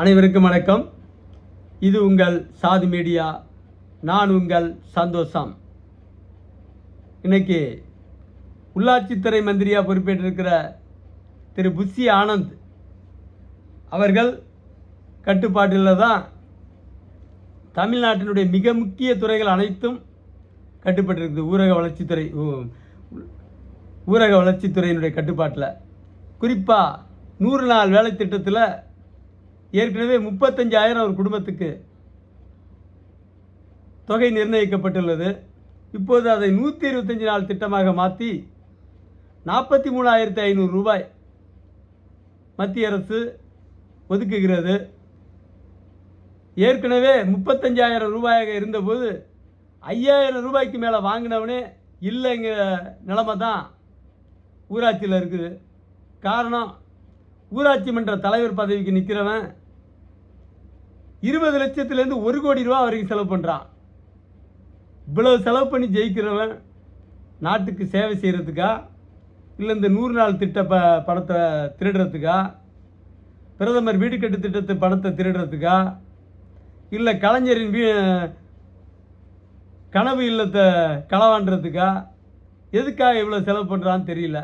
அனைவருக்கும் வணக்கம். இது உங்கள் சாதி மீடியா. நான் உங்கள் சந்தோஷம். இன்னைக்கு உள்ளாட்சித்துறை மந்திரியாக பொறுப்பேற்றிருக்கிற திரு புஷி ஆனந்த் அவர்கள் கட்டுப்பாட்டில் தான் தமிழ்நாட்டினுடைய மிக முக்கிய துறைகள் அனைத்தும் கட்டுப்பட்டிருக்குது. ஊரக வளர்ச்சித்துறையினுடைய கட்டுப்பாட்டில் குறிப்பாக 100 நாள் வேலை திட்டத்தில் ஏற்கனவே 35,000 ஒரு குடும்பத்துக்கு தொகை நிர்ணயிக்கப்பட்டுள்ளது. இப்போது அதை 125 நாள் திட்டமாக மாற்றி 43,500 ரூபாய் மத்திய அரசு ஒதுக்குகிறது. ஏற்கனவே 35,000 ரூபாயாக இருந்தபோது 5,000 ரூபாய்க்கு மேலே வாங்கினவனே இல்லைங்கிற நிலைமை தான் ஊராட்சியில் இருக்குது. காரணம், ஊராட்சி மன்ற தலைவர் பதவிக்கு நிற்கிறவன் 20 லட்சத்துலேருந்து 1 கோடி ரூபா வரைக்கும் செலவு பண்ணுறான். இவ்வளவு செலவு பண்ணி ஜெயிக்கிறவன் நாட்டுக்கு சேவை செய்கிறதுக்கா, இல்லை இந்த 100 நாள் திட்ட பணத்தை திருடுறதுக்கா, பிரதமர் வீடு கட்டு திட்டத்து பணத்தை திருடுறதுக்கா, இல்லை கலைஞரின் கனவு இல்லத்தை களவாண்டுறதுக்கா, எதுக்காக இவ்வளோ செலவு பண்ணுறான்னு தெரியல.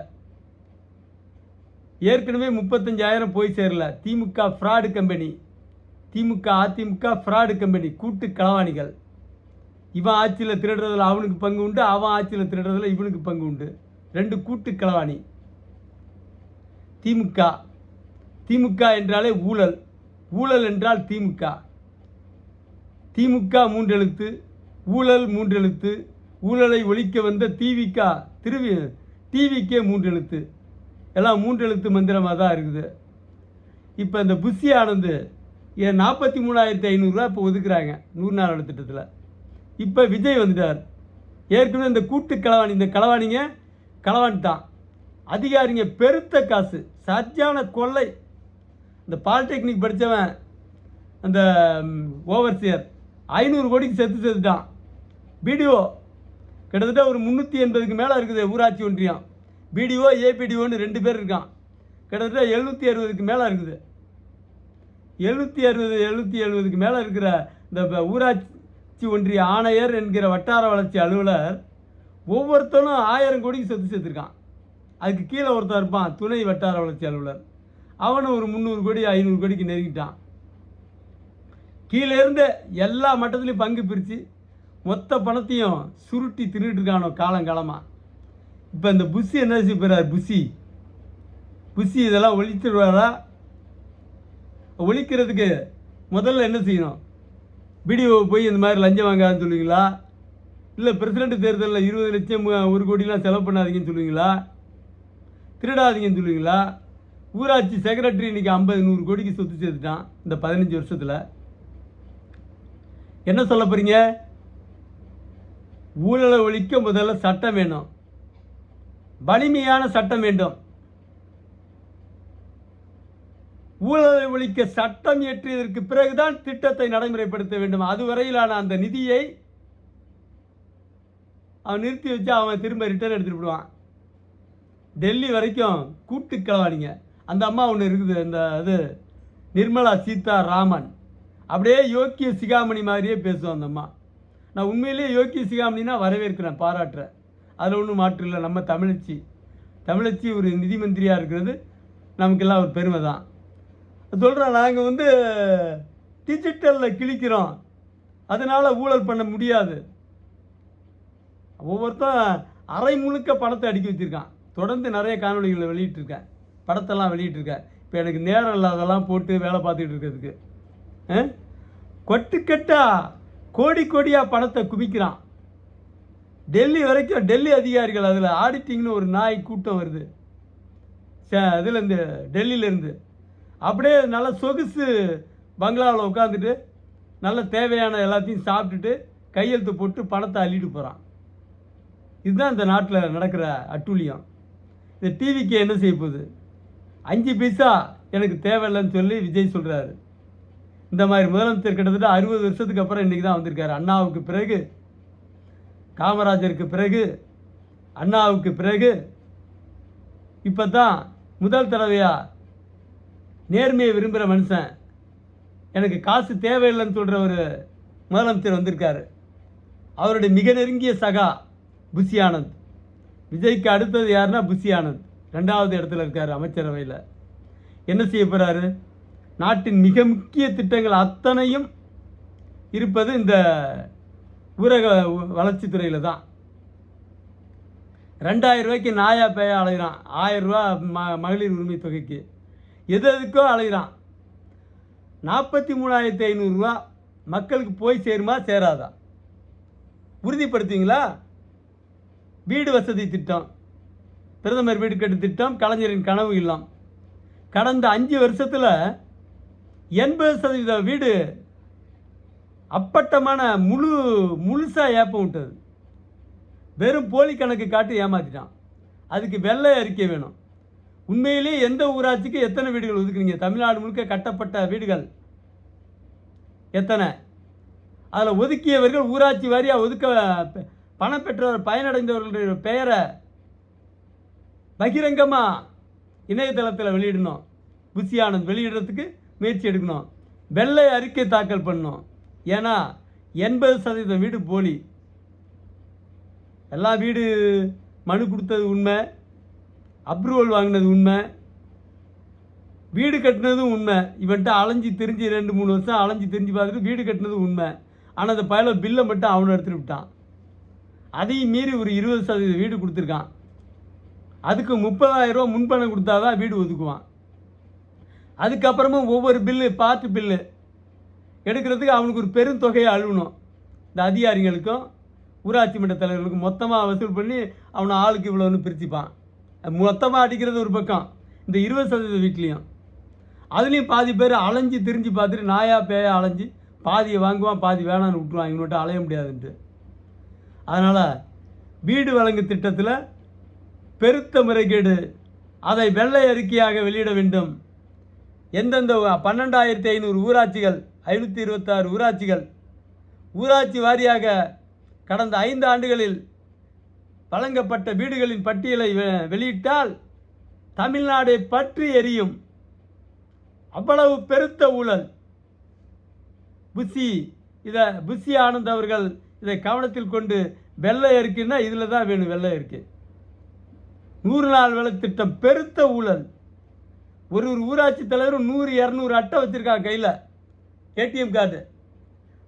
ஏற்கனவே 35,000 போய் சேரல. DMK fraud company, AIADMK fraud company, கூட்டு களவாணிகள். இவன் ஆட்சியில் திருடுறதில் அவனுக்கு பங்கு உண்டு, அவன் ஆட்சியில் திருடுறதில் இவனுக்கு பங்கு உண்டு. 2 கூட்டு களவாணி. திமுக என்றாலே ஊழல், ஊழல் என்றால் திமுக. 3 எழுத்து, ஊழல் 3 எழுத்து. ஊழலை ஒழிக்க வந்த டிவிக்கே 3 எழுத்து. எல்லாம் 3 எழுத்து மந்திரமாக தான் இருக்குது. இப்போ இந்த புஷி ஆனந்த் 43,500 ரூபா இப்போ ஒதுக்குறாங்க 100 நாள் திட்டத்தில். இப்போ விஜய் வந்துட்டார். ஏற்கனவே இந்த கூட்டு களவாணி, இந்த களவாணிங்க களவாணிட்டான். அதிகாரிங்க பெருத்த காசு, சரியான கொள்ளை. இந்த பாலிடெக்னிக் படித்தவன் அந்த ஓவர்சியர் 500 கோடிக்கு செத்துட்டான். பிடிஓ கிட்டத்தட்ட ஒரு 380க்கு மேலே இருக்குது. ஊராட்சி ஒன்றியம் பிடிஓ ஏபிடிஓன்னு 2 பேர் இருக்கான். கிட்டத்தட்ட 760க்கு மேலே இருக்குது. 770க்கு மேலே இருக்கிற இந்த ஊராட்சி ஒன்றிய ஆணையர் என்கிற வட்டார வளர்ச்சி அலுவலர் ஒவ்வொருத்தனும் 1000 கோடிக்கு செத்துருக்கான். அதுக்கு கீழே ஒருத்தர் இருப்பான் துணை வட்டார வளர்ச்சி அலுவலர். அவனும் ஒரு 300 கோடி 500 கோடிக்கு நெருங்கிட்டான். கீழே இருந்து எல்லா மட்டத்துலையும் பங்கு பிரித்து மொத்த பணத்தையும் சுருட்டி தின்னுட்டு இருக்கானோ காலங்காலமாக. இப்போ இந்த புஷி என்ன செய்ய போகிறார்? புஷி இதெல்லாம் ஒழிச்சிடுவாரா? ஒழிக்கிறதுக்கு முதல்ல என்ன செய்யணும்? பிடிஓ போய் இந்த மாதிரி லஞ்சம் வாங்காதுன்னு சொல்லுவீங்களா? இல்லை பிரசிடென்ட் தேர்தலில் 20 லட்சம் 1 கோடிலாம் செலவு பண்ணாதீங்கன்னு சொல்லுவீங்களா? திருடாதீங்கன்னு சொல்லுவீங்களா? ஊராட்சி செக்ரட்டரி இன்றைக்கி 50-100 கோடிக்கு சொத்து சேர்த்துட்டான் இந்த 15 வருஷத்தில். என்ன சொல்ல போகிறீங்க? ஊழலை ஒழிக்க முதல்ல சட்டம் வேணும், வலிமையான சட்டம் வேண்டும். ஊழலை ஒழிக்க சட்டம் இயற்றியதற்கு பிறகுதான் திட்டத்தை நடைமுறைப்படுத்த வேண்டும். அதுவரையிலான அந்த நிதியை அவன் நிறுத்தி வச்சு அவன் திரும்ப ரிட்டர்ன் எடுத்துட்டு விடுவான். டெல்லி வரைக்கும் கூட்டு களவாணிங்க. அந்த அம்மா ஒன்று இருக்குது, அந்த அது நிர்மலா சீதாராமன். அப்படியே யோக்கிய சிகாமணி மாதிரியே பேசுவோம் அந்த அம்மா. நான் உண்மையிலேயே யோக்கிய சிகாமணினா வரவேற்கிறேன், பாராட்டுறேன். அதில் ஒன்றும் மாற்று இல்லை. நம்ம தமிழச்சி ஒரு நிதி மந்திரியாக இருக்கிறது நமக்கெல்லாம் ஒரு பெருமை தான். சொல்கிறேன், நாங்கள் டிஜிட்டலில் கிழிக்கிறோம், அதனால் ஊழல் பண்ண முடியாது. ஒவ்வொருத்தன் அரை முழுக்க பணத்தை அடுக்கி வச்சுருக்கான். தொடர்ந்து நிறைய காணொலிகளை வெளியிட்டிருக்கேன், படத்தெல்லாம் வெளியிட்டிருக்கேன். இப்போ எனக்கு நேரம் இல்லாதெல்லாம் போட்டு வேலை பார்த்துக்கிட்டு இருக்கிறதுக்கு கொட்டுக்கட்டா கோடியாக பணத்தை குவிக்கிறான். டெல்லி வரைக்கும் டெல்லி அதிகாரிகள், அதில் ஆடிட்டிங்னு ஒரு நாய் கூட்டம் வருது இதுலேருந்து, டெல்லியிலேருந்து. அப்படியே நல்ல சொகுசு பங்களாவில் உட்காந்துட்டு நல்ல தேவையான எல்லாத்தையும் சாப்பிட்டுட்டு கையெழுத்து போட்டு பணத்தை அள்ளிட்டு போகிறான். இதுதான் இந்த நாட்டில் நடக்கிற அட்டூழியம். இந்த டிவிக்கு என்ன செய்ய போகுது? 5 பைசா எனக்கு தேவையில்லைன்னு சொல்லி விஜய் சொல்கிறாரு. இந்த மாதிரி முதலமைச்சர் கிட்டத்தட்ட 60 வருஷத்துக்கு அப்புறம் இன்றைக்கி தான் வந்திருக்காரு. அண்ணாவுக்கு பிறகு, காமராஜருக்கு பிறகு, அண்ணாவுக்கு பிறகு இப்போ தான் முதல் தடவையாக நேர்மையை விரும்புகிற மனுஷன் எனக்கு காசு தேவையில்லைன்னு சொல்கிற ஒரு முதலமைச்சர் வந்திருக்காரு. அவருடைய மிக நெருங்கிய சகா புஷி ஆனந்த். விஜய்க்கு அடுத்தது யாருன்னா புஷி ஆனந்த் 2வது இடத்துல இருக்கார் அமைச்சரவையில். என்ன செய்ய போகிறாரு? நாட்டின் மிக முக்கிய திட்டங்கள் அத்தனையும் இருப்பது இந்த ஊரக வளர்ச்சித்துறையில் தான். 2000 ரூபாய்க்கு நாயா பேயா அலைகிறான். 1000 ரூபா மகளிர் உரிமை தொகைக்கு எதுக்கோ அலைகிறான். 43,500 ரூபா மக்களுக்கு போய் சேருமா சேராதா? உறுதிப்படுத்துவீங்களா? வீடு வசதி திட்டம், பிரதமர் வீடு கட்டு திட்டம், கலைஞரின் கனவு இல்லம். கடந்த 5 வருஷத்தில் 80% வீடு அப்பட்டமான முழுசாக ஏப்பம் விட்டது. வெறும் போலி கணக்கு காட்டி ஏமாற்றிட்டான். அதுக்கு வெள்ளை அறிக்கை வேணும். உண்மையிலேயே எந்த ஊராட்சிக்கு எத்தனை வீடுகள் ஒதுக்குறீங்க? தமிழ்நாடு முழுக்க கட்டப்பட்ட வீடுகள் எத்தனை? அதில் ஒதுக்கியவர்கள் ஊராட்சி வாரியாக ஒதுக்க பணம் பெற்றவர் பயனடைந்தவர்களுடைய பெயரை பகிரங்கமாக இணையதளத்தில் வெளியிடணும். புஷி ஆனந்த் வெளியிடுறதுக்கு முயற்சி எடுக்கணும். வெள்ளை அறிக்கை தாக்கல் பண்ணணும். ஏன்னா 80% வீடு போலி. எல்லா வீடு மனு கொடுத்தது உண்மை, அப்ரூவல் வாங்கினது உண்மை, வீடு கட்டினதும் உண்மை. இவன்ட்டு அலைஞ்சி தெரிஞ்சு 2-3 வருஷம் அலைஞ்சி தெரிஞ்சு பார்த்துட்டு வீடு கட்டினது உண்மை. ஆனால் அந்த பயல பில்லை மட்டும் அவனை எடுத்துகிட்டு விட்டான். அதையும் மீறி ஒரு 20% வீடு கொடுத்துருக்கான். அதுக்கு 30,000 ரூபா முன்பணம் கொடுத்தா தான் வீடு ஒதுக்குவான். அதுக்கப்புறமும் ஒவ்வொரு பில்லு பார்த்து பில்லு எடுக்கிறதுக்கு அவனுக்கு ஒரு பெருந்தொகையை அழுவணும். இந்த அதிகாரிகளுக்கும் ஊராட்சி மன்ற தலைவர்களுக்கும் மொத்தமாக வசூல் பண்ணி அவனை ஆளுக்கு இவ்வளோன்னு பிரிச்சுப்பான். மொத்தமாக அடிக்கிறது ஒரு பக்கம், இந்த 20% வீட்லேயும் அதுலேயும் பாதி பேர் அலைஞ்சி திரிஞ்சு பார்த்துட்டு நாயா பேயா அலைஞ்சி பாதியை வாங்குவான், பாதி வேணான்னு விட்டுருவான். இவன்கிட்ட அலைய முடியாதுன்ட்டு. அதனால் வீடு வழங்கு திட்டத்தில் பெருத்த முறைகேடு, அதை வெள்ளை அறிக்கையாக வெளியிட வேண்டும். எந்தெந்த 12,500 ஊராட்சிகள், 526 ஊராட்சிகள் ஊராட்சி வாரியாக கடந்த 5 ஆண்டுகளில் வழங்கப்பட்ட வீடுகளின் பட்டியலை வெளியிட்டால் தமிழ்நாடை பற்றி எரியும். அவ்வளவு பெருத்த ஊழல். புஷி ஆனந்த் அவர்கள் இதை கவனத்தில் கொண்டு வெள்ளை அறிக்கைன்னா இதில் தான் வேணும். வெள்ளை அறிக்கை 100 நாள் வேலை திட்டம் பெருத்த ஊழல். ஒரு ஊராட்சி தலைவரும் 100-200 அட்டை வச்சுருக்காங்க கையில், ஏடிஎம் கார்டு.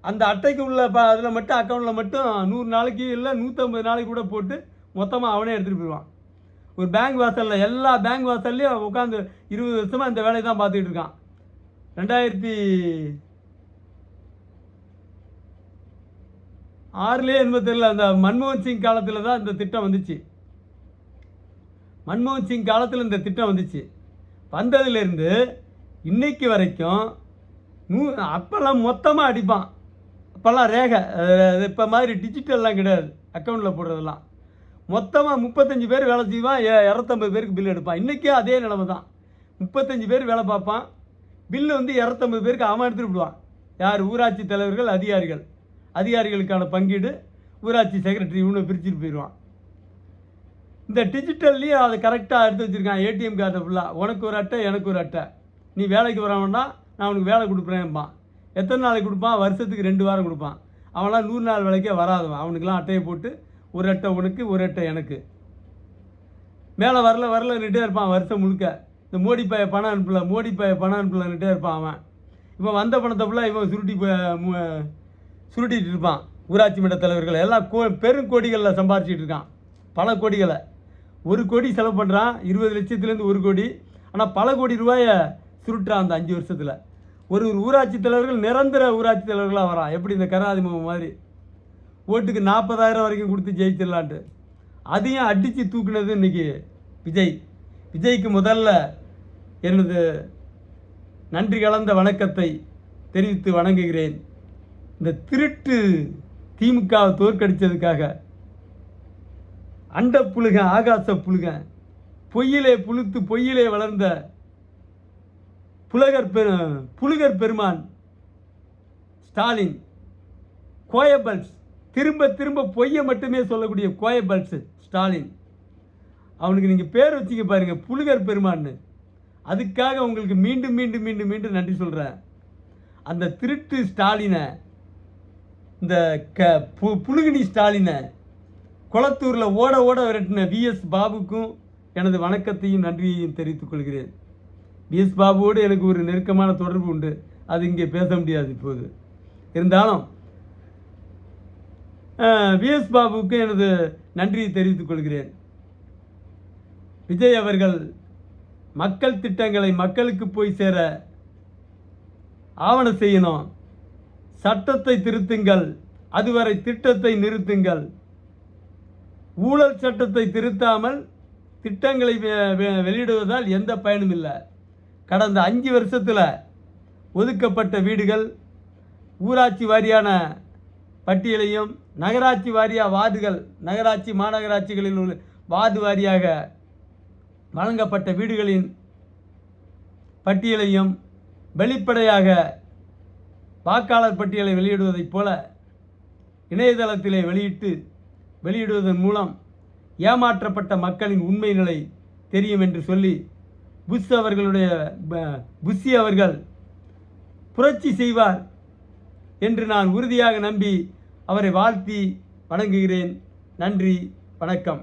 அந்த அட்டைக்கு உள்ள அதில் மட்டும் அக்கௌண்ட்டில் மட்டும் 100 நாளைக்கு இல்லை 150 நாளைக்கு கூட போட்டு மொத்தமாக அவனே எடுத்துகிட்டு போயிடுவான். ஒரு பேங்க் வாசலில் எல்லா பேங்க் வாசல்லையும் உட்காந்து 20 வருஷமாக இந்த வேலையை தான் பார்த்துக்கிட்டு இருக்கான். 2006 என்னமோ தெரியல, அந்த மன்மோகன் சிங் காலத்தில் தான் இந்த திட்டம் வந்துச்சு. மன்மோகன் சிங் காலத்தில் இந்த திட்டம் வந்துச்சு. வந்ததுலேருந்து இன்னைக்கு வரைக்கும் அப்போல்லாம் மொத்தமாக அடிப்பான். அப்போல்லாம் ரேகை, இப்போ மாதிரி டிஜிட்டல்லாம் கிடையாது, அக்கௌண்ட்டில் போடுறதெல்லாம். மொத்தமாக 35 பேர் வேலை செய்வான், 250 பேருக்கு பில் எடுப்பான். இன்றைக்கும் அதே நிலைமை தான். 35 பேர் வேலை பார்ப்பான், பில்லு 250 பேருக்கு அவன் எடுத்துகிட்டு விடுவான். யார்? ஊராட்சி தலைவர்கள், அதிகாரிகள். அதிகாரிகளுக்கான பங்கீடு ஊராட்சி செக்ரட்டரி இவனை பிரிச்சுட்டு போயிடுவான். இந்த டிஜிட்டல்லையும் அதை கரெக்டாக எடுத்து வச்சுருக்கான். ஏடிஎம் கார்டை ஃபுல்லாக உனக்கு ஒரு அட்டை எனக்கு ஒரு அட்டை, நீ வேலைக்கு வரவன்னா நான் உனக்கு வேலை கொடுக்குறேன்பான். எத்தனை நாளைக்கு கொடுப்பான்? வருஷத்துக்கு 2 வாரம் கொடுப்பான். அவன்லாம் 100 நாள் வேலைக்கே வராதவன். அவனுக்கெல்லாம் அட்டையை போட்டு ஒரு அட்டை உனக்கு ஒரு அட்டை எனக்கு. மேலே வரலன்னுட்டே இருப்பான் வருஷம் முழுக்க. இந்த மோடி பைய பணம் அனுப்பலன்னுட்டே இருப்பான் அவன். இவன் வந்த பணத்தை ஃபுல்லாக இவன் சுருட்டிகிட்டு இருப்பான். ஊராட்சி மன்ற தலைவர்கள் எல்லாம் பெருங்கோடிகளில் சம்பாரிச்சிட்டு இருக்கான், பல கோடிகளை. 1 கோடி செலவு பண்ணுறான், 20 லட்சத்துலேருந்து 1 கோடி. ஆனால் பல கோடி ரூபாயை சுருட்டுறான் அந்த 5 வருஷத்தில். ஒரு ஊராட்சி தலைவர்கள் நிரந்தர ஊராட்சி தலைவர்களாக வரான். எப்படி இந்த கருணாநிதி மாதிரி ஓட்டுக்கு 40,000 வரைக்கும் கொடுத்து ஜெயிச்சிடலான்ட்டு. அதையும் அடித்து தூக்குனது இன்றைக்கி விஜய்க்கு முதல்ல எனது நன்றி கலந்த வணக்கத்தை தெரிவித்து வணங்குகிறேன். இந்த திருட்டு திமுகவை தோற்கடித்ததுக்காக. அண்ட புழுகன், ஆகாச புழுகன், பொய்யிலே புழுத்து பொய்யிலே வளர்ந்த புலுகர் பெருமான் ஸ்டாலின், கோயபல்ஸ், திரும்ப பொய்யை மட்டுமே சொல்லக்கூடிய கோயபல்ஸ் ஸ்டாலின். அவனுக்கு நீங்கள் பேர் வச்சுக்க பாருங்கள், புலுகர் பெருமான்னு. அதுக்காக உங்களுக்கு மீண்டும் நன்றி சொல்கிறேன். அந்த திருட்டு ஸ்டாலினை, இந்த புழுகினி ஸ்டாலினை குளத்தூரில் ஓட ஓட விரட்டின விஎஸ் பாபுக்கும் எனது வணக்கத்தையும் நன்றியையும் தெரிவித்துக் கொள்கிறேன். விஎஸ் பாபுவோடு எனக்கு ஒரு நெருக்கமான தொடர்பு உண்டு. அது இங்கே பேச முடியாது இப்போது. இருந்தாலும் விஎஸ் பாபுவுக்கு எனது நன்றியை தெரிவித்துக் கொள்கிறேன். விஜய் அவர்கள் மக்கள் திட்டங்களை மக்களுக்கு போய் சேர ஆவணம் செய்யணும். சட்டத்தை திருத்துங்கள், அதுவரை திட்டத்தை நிறுத்துங்கள். ஊழல் சட்டத்தை திருத்தாமல் திட்டங்களை வெளியிடுவதால் எந்த பயனும் இல்லை. கடந்த 5 வருஷத்தில் ஒதுக்கப்பட்ட வீடுகள், ஊராட்சி வாரியான பட்டியலையும், நகராட்சி வாரியாக வார்டுகள், நகராட்சி மாநகராட்சிகளில் உள்ள வார்டு வாரியாக வழங்கப்பட்ட வீடுகளின் பட்டியலையும் வெளிப்படையாக வாக்காளர் பட்டியலை வெளியிடுவதைப் போல இணையதளத்திலே வெளியிடுவதன் மூலம் ஏமாற்றப்பட்ட மக்களின் உண்மை நிலை தெரியும் என்று சொல்லி புஷி அவர்கள் புரட்சி செய்வார் என்று நான் உறுதியாக நம்பி அவரை வாழ்த்தி வணங்குகிறேன். நன்றி, வணக்கம்.